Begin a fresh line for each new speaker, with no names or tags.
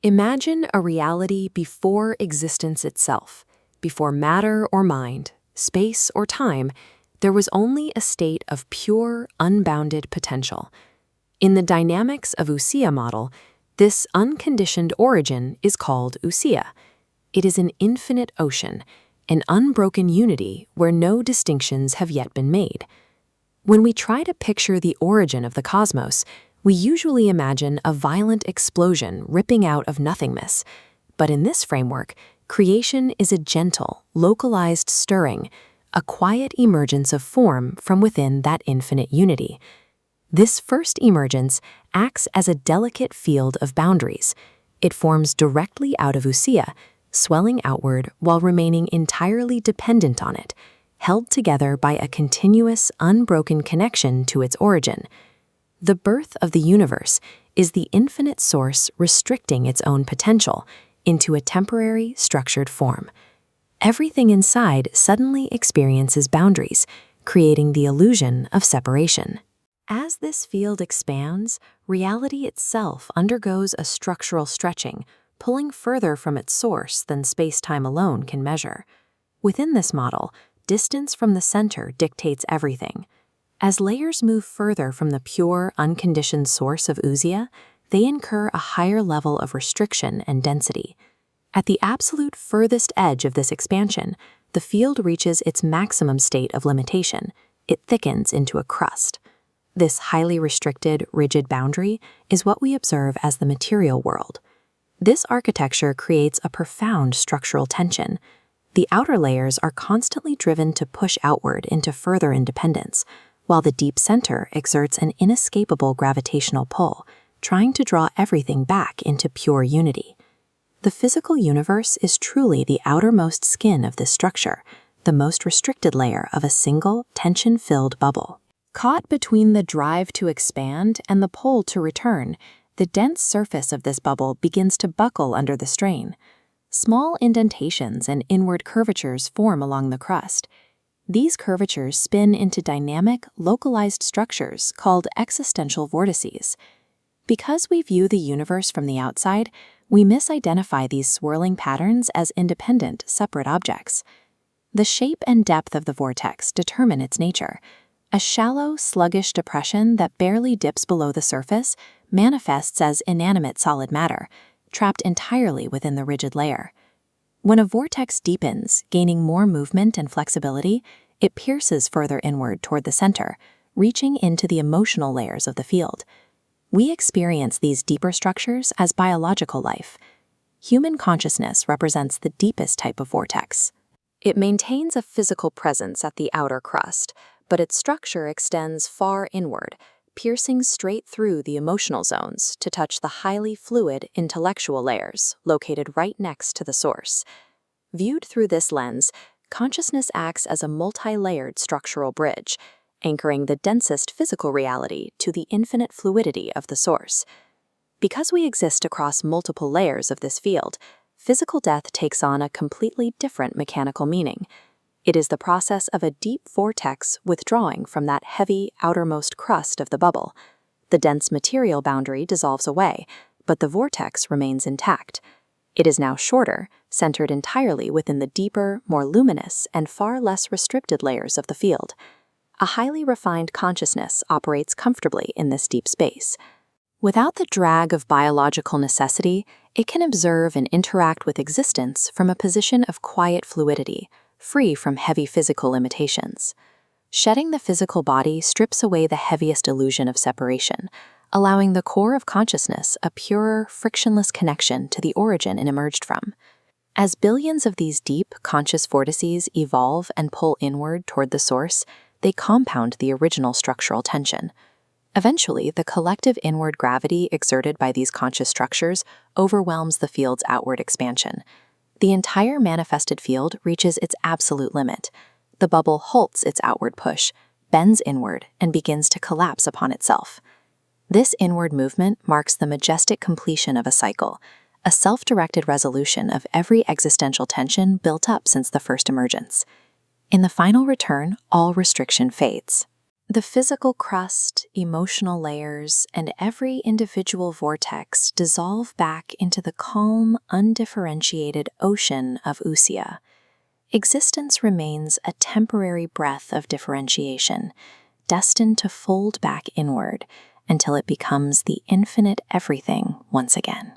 Imagine a reality before existence itself. Before matter or mind, space or time, there was only a state of pure, unbounded potential. In the dynamics of Ousia model, this unconditioned origin is called Ousia. It is an infinite ocean, an unbroken unity where no distinctions have yet been made. When we try to picture the origin of the cosmos, we usually imagine a violent explosion ripping out of nothingness. But in this framework, creation is a gentle, localized stirring, a quiet emergence of form from within that infinite unity. This first emergence acts as a delicate field of boundaries. It forms directly out of Ousia, swelling outward while remaining entirely dependent on it, held together by a continuous, unbroken connection to its origin. The birth of the universe is the infinite source restricting its own potential into a temporary, structured form. Everything inside suddenly experiences boundaries, creating the illusion of separation. As this field expands, reality itself undergoes a structural stretching, pulling further from its source than space-time alone can measure. Within this model, distance from the center dictates everything. As layers move further from the pure, unconditioned source of Ousia, they incur a higher level of restriction and density. At the absolute furthest edge of this expansion, the field reaches its maximum state of limitation. It thickens into a crust. This highly restricted, rigid boundary is what we observe as the material world. This architecture creates a profound structural tension. The outer layers are constantly driven to push outward into further independence, while the deep center exerts an inescapable gravitational pull, trying to draw everything back into pure unity. The physical universe is truly the outermost skin of this structure, the most restricted layer of a single, tension-filled bubble. Caught between the drive to expand and the pull to return, the dense surface of this bubble begins to buckle under the strain. Small indentations and inward curvatures form along the crust. These curvatures spin into dynamic, localized structures called existential vortices. Because we view the universe from the outside, we misidentify these swirling patterns as independent, separate objects. The shape and depth of the vortex determine its nature. A shallow, sluggish depression that barely dips below the surface manifests as inanimate solid matter, trapped entirely within the rigid layer. When a vortex deepens, gaining more movement and flexibility, it pierces further inward toward the center, reaching into the emotional layers of the field. We experience these deeper structures as biological life. Human consciousness represents the deepest type of vortex. It maintains a physical presence at the outer crust, but its structure extends far inward, piercing straight through the emotional zones to touch the highly fluid intellectual layers located right next to the source. Viewed through this lens, consciousness acts as a multi-layered structural bridge, anchoring the densest physical reality to the infinite fluidity of the source. Because we exist across multiple layers of this field, physical death takes on a completely different mechanical meaning. It is the process of a deep vortex withdrawing from that heavy outermost crust of the bubble. The dense material boundary dissolves away, but the vortex remains intact. It is now shorter, centered entirely within the deeper, more luminous, and far less restricted layers of the field. A highly refined consciousness operates comfortably in this deep space. Without the drag of biological necessity, it can observe and interact with existence from a position of quiet fluidity, free from heavy physical limitations. Shedding the physical body strips away the heaviest illusion of separation, allowing the core of consciousness a purer, frictionless connection to the origin it emerged from. As billions of these deep, conscious vortices evolve and pull inward toward the source, they compound the original structural tension. Eventually, the collective inward gravity exerted by these conscious structures overwhelms the field's outward expansion. The entire manifested field reaches its absolute limit. The bubble halts its outward push, bends inward, and begins to collapse upon itself. This inward movement marks the majestic completion of a cycle, a self-directed resolution of every existential tension built up since the first emergence. In the final return, all restriction fades. The physical crust, emotional layers, and every individual vortex dissolve back into the calm, undifferentiated ocean of Ousia. Existence remains a temporary breath of differentiation, destined to fold back inward until it becomes the infinite everything once again.